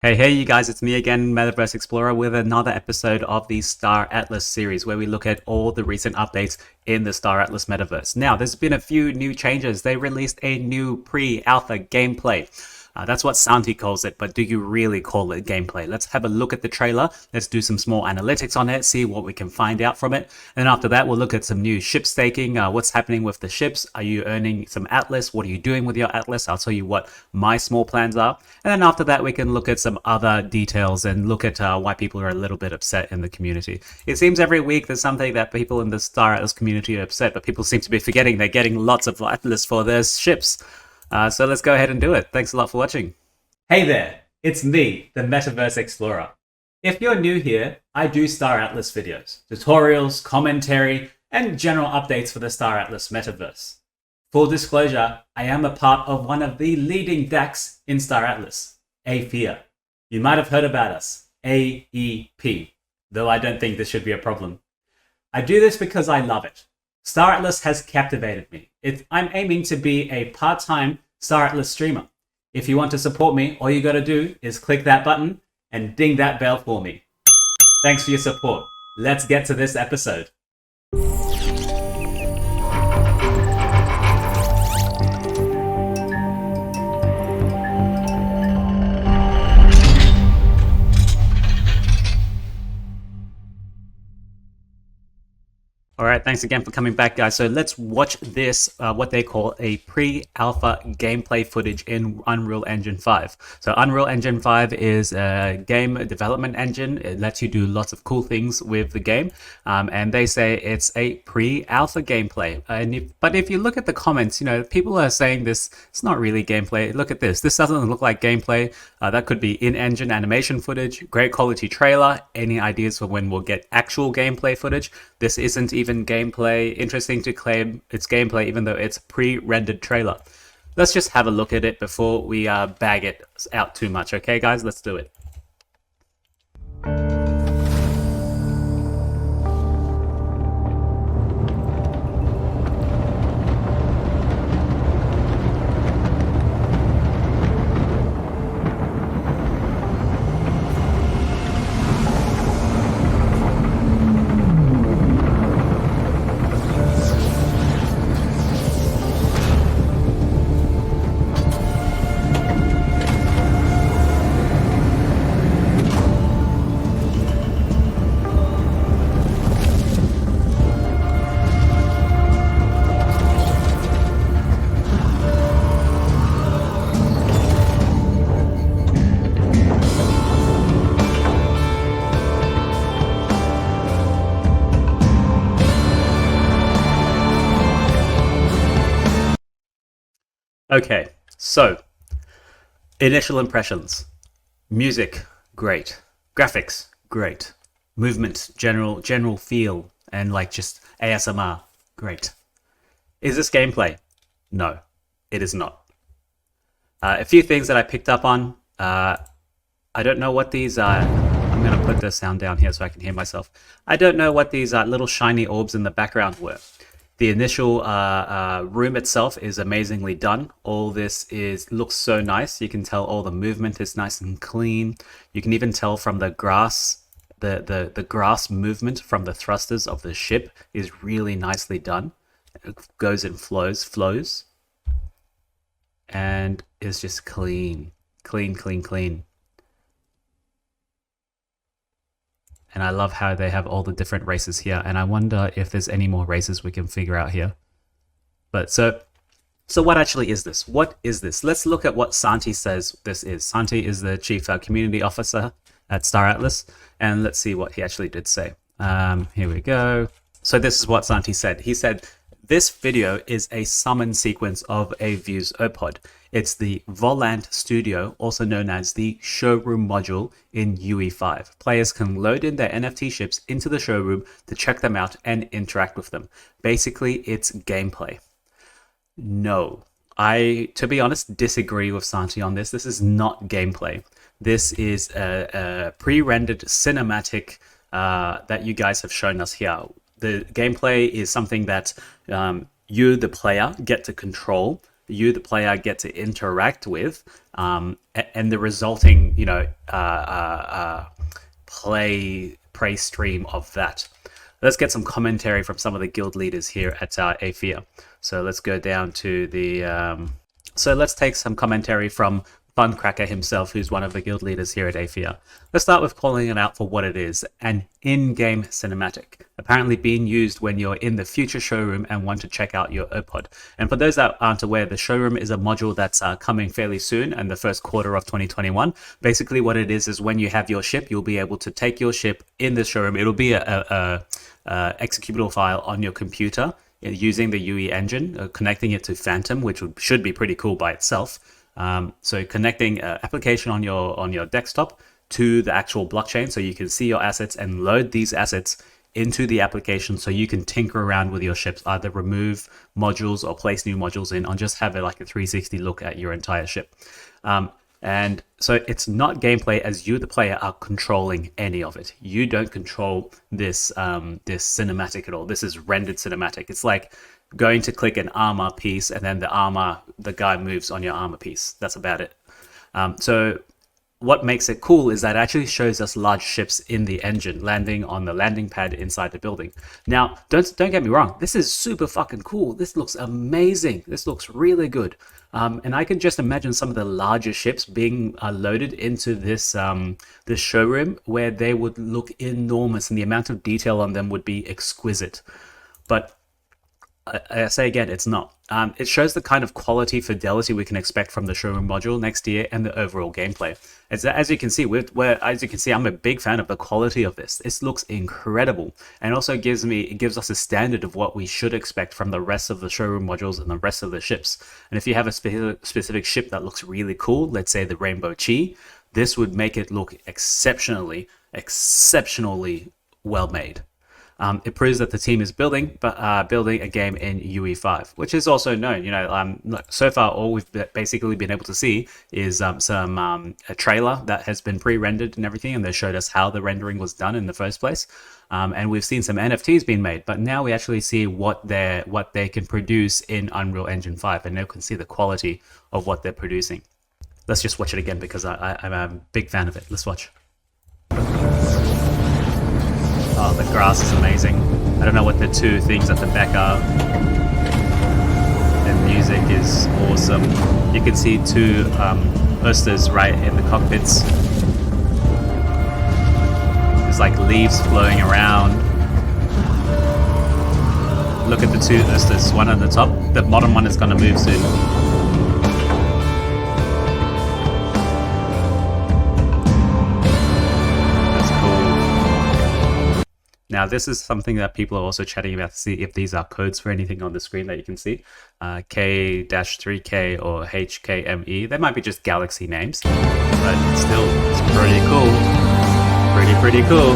Hey, you guys, it's me again, MetaVerse Explorer, with another episode of the Star Atlas series where we look at all the recent updates in the Star Atlas metaverse. Now, there's been a few new changes. They released a new pre-alpha gameplay. That's what Santi calls it, but do you really call it gameplay? Let's have a look at the trailer. Let's do some small analytics on it, see what we can find out from it. And then after that, we'll look at some new ship staking. What's happening with the ships? Are you earning some Atlas? What are you doing with your Atlas? I'll tell you what my small plans are. And then after that, we can look at some other details and look at why people are a little bit upset in the community. It seems every week there's something that people in the Star Atlas community are upset, but people seem to be forgetting they're getting lots of Atlas for their ships. So let's go ahead and do it. Thanks a lot for watching. Hey there, it's me, the MetaVerse Explorer. If you're new here, I do Star Atlas videos, tutorials, commentary, and general updates for the Star Atlas metaverse. Full disclosure, I am a part of one of the leading DACs in Star Atlas, Aephian. You might have heard about us, AEP, though I don't think this should be a problem. I do this because I love it. Star Atlas has captivated me. I'm aiming to be a part-time Star Atlas streamer. If you want to support me, all you gotta do is click that button and ding that bell for me. Thanks for your support. Let's get to this episode. All right, thanks again for coming back, guys. So let's watch this, what they call a pre-alpha gameplay footage in Unreal Engine 5. So Unreal Engine 5 is a game development engine. It lets you do lots of cool things with the game. And they say it's a pre-alpha gameplay. But if you look at the comments, people are saying this, it's not really gameplay. Look at this. This doesn't look like gameplay. That could be in-engine animation footage, great quality trailer. Any ideas for when we'll get actual gameplay footage? This isn't even gameplay. Interesting to claim it's gameplay even though it's pre-rendered trailer. Let's just have a look at it before we bag it out too much. Okay, guys, let's do it. Okay, so initial impressions. Music, great. Graphics, great. Movement, general feel, and like just ASMR, great. Is this gameplay? No, it is not. A few things that I picked up on. I don't know what these are. I'm going to put the sound down here so I can hear myself. I don't know what these little shiny orbs in the background were. The initial room itself is amazingly done. All this looks so nice. You can tell all the movement is nice and clean. You can even tell from the grass, the grass movement from the thrusters of the ship is really nicely done. It goes in flows, and it's just clean. And I love how they have all the different races here. And I wonder if there's any more races we can figure out here. But so what actually is this? What is this? Let's look at what Santi says this is. Santi is the Chief Community Officer at Star Atlas. And let's see what he actually did say. Here we go. So this is what Santi said. He said, this video is a summon sequence of a Views OPOD. It's the Volant Studio, also known as the showroom module in UE5. Players can load in their NFT ships into the showroom to check them out and interact with them. Basically, it's gameplay. No, I, to be honest, disagree with Santi on this. This is not gameplay. This is a pre-rendered cinematic that you guys have shown us here. The gameplay is something that you, the player, get to control you, the player, get to interact with, and the resulting, play stream of that. Let's get some commentary from some of the guild leaders here at Aephian. So let's go down to the... So let's take some commentary from Funcracker himself, who's one of the guild leaders here at Aephian. Let's start with calling it out for what it is, an in-game cinematic, apparently being used when you're in the future showroom and want to check out your OPOD. And for those that aren't aware, the showroom is a module that's coming fairly soon in the first quarter of 2021. Basically what it is when you have your ship, you'll be able to take your ship in the showroom. It'll be a executable file on your computer using the UE engine, connecting it to Phantom, which should be pretty cool by itself. So connecting an application on your desktop to the actual blockchain, so you can see your assets and load these assets into the application, so you can tinker around with your ships, either remove modules or place new modules in, or just have like a 360 look at your entire ship. And so it's not gameplay, as you, the player, are controlling any of it. You don't control this this cinematic at all. This is rendered cinematic. It's like going to click an armor piece, and then the guy moves on your armor piece. That's about it. So what makes it cool is that it actually shows us large ships in the engine landing on the landing pad inside the building. Now, don't get me wrong. This is super fucking cool. This looks amazing. This looks really good. And I can just imagine some of the larger ships being loaded into this this showroom, where they would look enormous and the amount of detail on them would be exquisite. But I say again, it's not. It shows the kind of quality, fidelity we can expect from the showroom module next year and the overall gameplay. As you can see, I'm a big fan of the quality of this. This looks incredible, and also gives us a standard of what we should expect from the rest of the showroom modules and the rest of the ships. And if you have a specific ship that looks really cool, let's say the Rainbow Chi, this would make it look exceptionally well made. It proves that the team is building a game in UE5, which is also known. So far all we've basically been able to see is a trailer that has been pre-rendered and everything, and they showed us how the rendering was done in the first place. And we've seen some NFTs being made, but now we actually see what they can produce in Unreal Engine 5, and now can see the quality of what they're producing. Let's just watch it again, because I'm a big fan of it. Let's watch. Oh, the grass is amazing. I don't know what the two things at the back are. The music is awesome. You can see two oysters right in the cockpits. There's like leaves flowing around. Look at the two oysters, one on the top. The bottom one is going to move soon. Now, this is something that people are also chatting about to see if these are codes for anything on the screen that you can see. K-3K or HKME. They might be just galaxy names, but still, it's pretty cool. Pretty cool.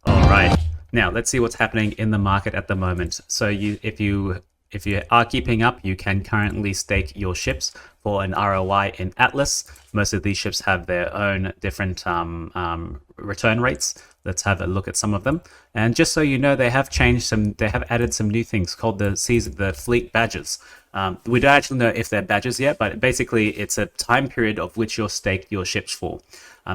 All right. Now, let's see what's happening in the market at the moment. So if you are keeping up, you can currently stake your ships for an ROI in Atlas. Most of these ships have their own different return rates. Let's have a look at some of them. And just so you know, they have added some new things called the fleet badges. We don't actually know if they're badges yet, but basically it's a time period of which you're staked your ships for.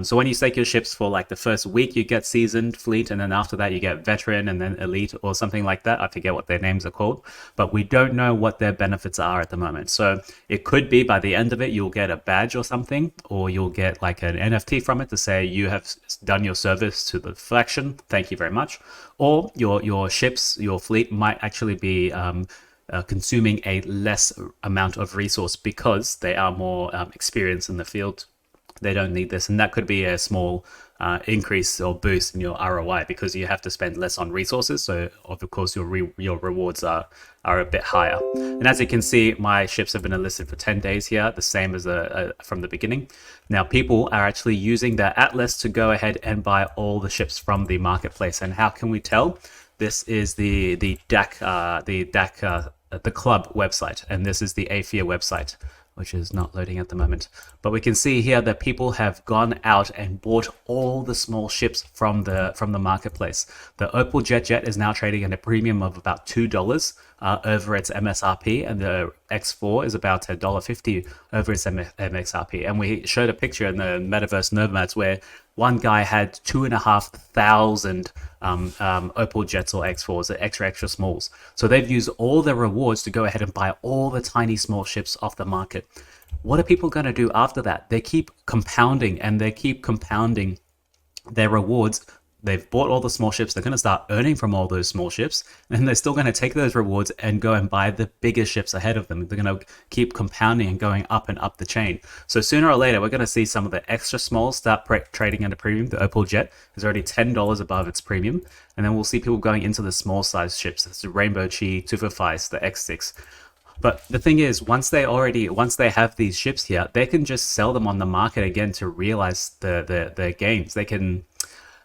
So when you stake your ships for like the first week, you get seasoned fleet, and then after that you get veteran and then elite or something like that. I forget what their names are called, but we don't know what their benefits are at the moment. So it could be by the end of it, you'll get a badge or something, or you'll get like an NFT from it to say you have done your service to the faction. Thank you very much. Or your ships, your fleet might actually be consuming a less amount of resource because they are more experienced in the field. They don't need this, and that could be a small increase or boost in your ROI because you have to spend less on resources. So of course your rewards are a bit higher. And as you can see, my ships have been enlisted for 10 days here, the same as from the beginning. Now people are actually using their Atlas to go ahead and buy all the ships from the marketplace. And how can we tell? This is the club website, and this is the Aephian website. which is not loading at the moment. But we can see here that people have gone out and bought all the small ships from the marketplace. The Opal Jet is now trading at a premium of about $2 over its MSRP, and the X4 is about $1.50 over its MXRP. And we showed a picture in the Metaverse Nomads where one guy had 2,500 Opal Jets or X4s, the extra smalls. So they've used all their rewards to go ahead and buy all the tiny small ships off the market. What are people going to do after that? They keep compounding and they keep compounding their rewards. They've bought all the small ships. They're going to start earning from all those small ships. And they're still going to take those rewards and go and buy the bigger ships ahead of them. They're going to keep compounding and going up and up the chain. So sooner or later, we're going to see some of the extra smalls start trading at a premium. The Opal Jet is already $10 above its premium. And then we'll see people going into the small size ships. That's the Rainbow Chi, Tufafais, the X6. But the thing is, once they have these ships here, they can just sell them on the market again to realize their gains.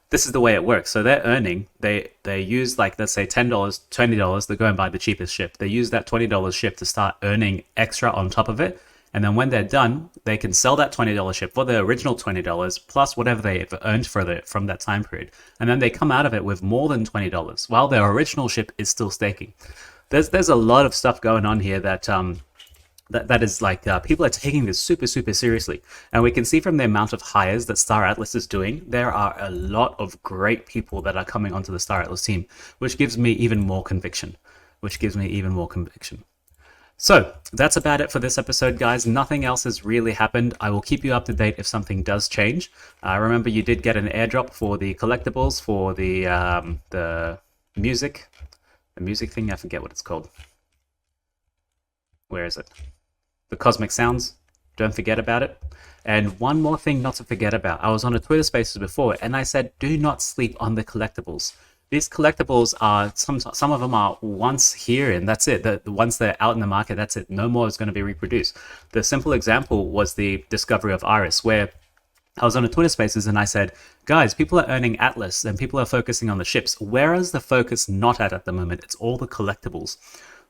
This is the way it works. So they're earning, they use, like, let's say $10, $20, they go and buy the cheapest ship. They use that $20 ship to start earning extra on top of it. And then when they're done, they can sell that $20 ship for the original $20 plus whatever they've earned from that time period. And then they come out of it with more than $20 while their original ship is still staking. There's a lot of stuff going on here that is like people are taking this super seriously, and we can see from the amount of hires that Star Atlas is doing, there are a lot of great people that are coming onto the Star Atlas team, which gives me even more conviction. So that's about it for this episode, guys. Nothing else has really happened. I will keep you up to date if something does change. Remember, you did get an airdrop for the collectibles for the music. The music thing, I forget what it's called. Where is it? The Cosmic Sounds. Don't forget about it. And one more thing not to forget about. I was on a Twitter Spaces before, and I said, do not sleep on the collectibles. These collectibles are, some of them are once here and that's it. Once they're out in the market, that's it. No more is going to be reproduced. The simple example was the discovery of Iris, where I was on a Twitter Spaces and I said, guys, people are earning Atlas and people are focusing on the ships. Where is the focus not at the moment? It's all the collectibles.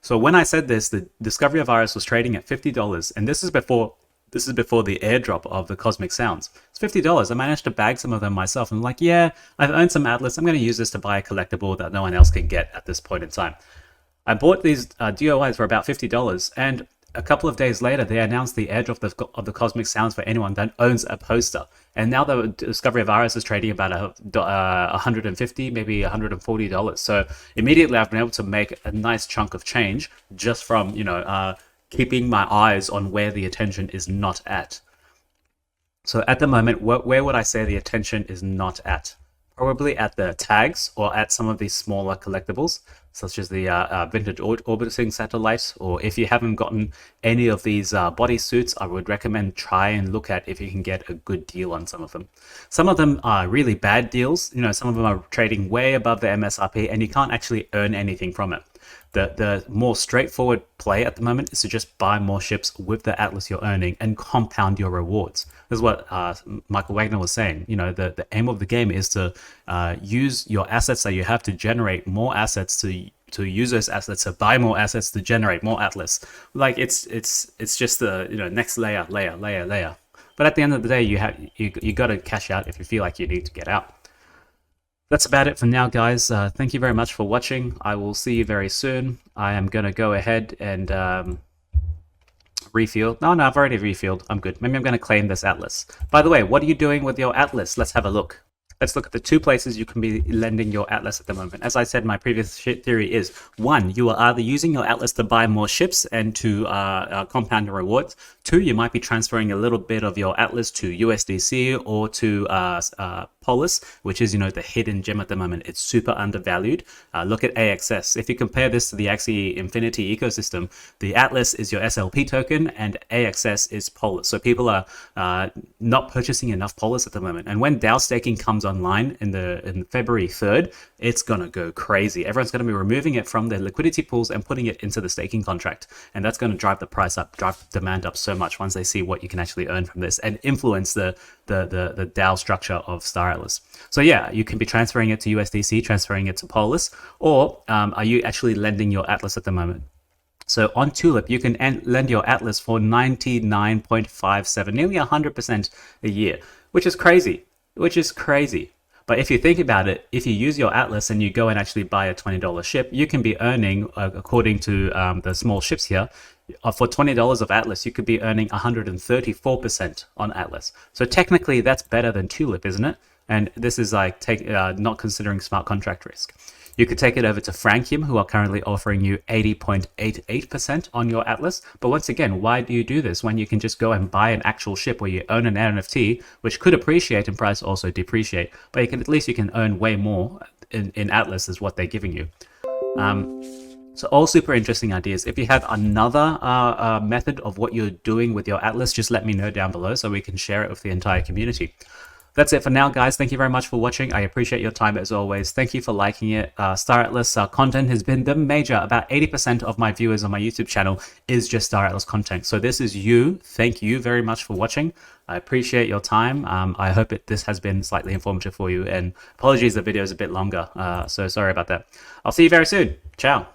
So when I said this, the discovery of Iris was trading at $50, and this is before the airdrop of the Cosmic Sounds. It's $50. I managed to bag some of them myself. I'm like, yeah, I've earned some Atlas. I'm going to use this to buy a collectible that no one else can get at this point in time. I bought these DOIs for about $50, and a couple of days later, they announced the airdrop of the Cosmic Sounds for anyone that owns a poster. And now the discovery of Iris is trading about $150, maybe $140. So immediately I've been able to make a nice chunk of change just from, keeping my eyes on where the attention is not at. So at the moment, where would I say the attention is not at? Probably at the tags or at some of these smaller collectibles, such as the vintage orbiting satellites. Or if you haven't gotten any of these bodysuits, I would recommend try and look at if you can get a good deal on some of them. Some of them are really bad deals. Some of them are trading way above the MSRP and you can't actually earn anything from it. The more straightforward play at the moment is to just buy more ships with the Atlas you're earning and compound your rewards. This is what Michael Wagner was saying. The aim of the game is to use your assets that you have to generate more assets, to use those assets to buy more assets to generate more Atlas. Like it's just the next layer. But at the end of the day, you got to cash out if you feel like you need to get out. That's about it for now, guys. Thank you very much for watching. I will see you very soon. I am going to go ahead and refuel. No, I've already refueled. I'm good. Maybe I'm going to claim this Atlas. By the way, what are you doing with your Atlas? Let's have a look. Let's look at the two places you can be lending your Atlas at the moment. As I said, my previous theory is, one, you are either using your Atlas to buy more ships and to compound your rewards. Two, you might be transferring a little bit of your Atlas to USDC or to Polis, which is, the hidden gem at the moment. It's super undervalued. Look at AXS. If you compare this to the Axie Infinity ecosystem, the Atlas is your SLP token and AXS is Polis. So people are not purchasing enough Polis at the moment. And when DAO staking comes online in February 3rd, it's going to go crazy. Everyone's going to be removing it from their liquidity pools and putting it into the staking contract. And that's going to drive the price up, drive demand up so much once they see what you can actually earn from this and influence the DAO structure of Star Atlas. So yeah, you can be transferring it to USDC, transferring it to Polis, or are you actually lending your Atlas at the moment? So on Tulip, you can lend your Atlas for 99.57, nearly 100% a year, which is crazy, But if you think about it, if you use your Atlas and you go and actually buy a $20 ship, you can be earning, according to the small ships here, for $20 of Atlas, you could be earning 134% on Atlas. So technically, that's better than Tulip, isn't it? And this is like not considering smart contract risk. You could take it over to Frankium, who are currently offering you 80.88% on your Atlas. But once again, why do you do this when you can just go and buy an actual ship where you own an NFT, which could appreciate in price, also depreciate, but at least you can earn way more in Atlas is what they're giving you. So all super interesting ideas. If you have another method of what you're doing with your Atlas, just let me know down below so we can share it with the entire community. That's it for now, guys. Thank you very much for watching. I appreciate your time as always. Thank you for liking it. Star Atlas content has been the major. About 80% of my viewers on my YouTube channel is just Star Atlas content. So this is you. Thank you very much for watching. I appreciate your time. I hope this has been slightly informative for you. And apologies, the video is a bit longer. So sorry about that. I'll see you very soon. Ciao.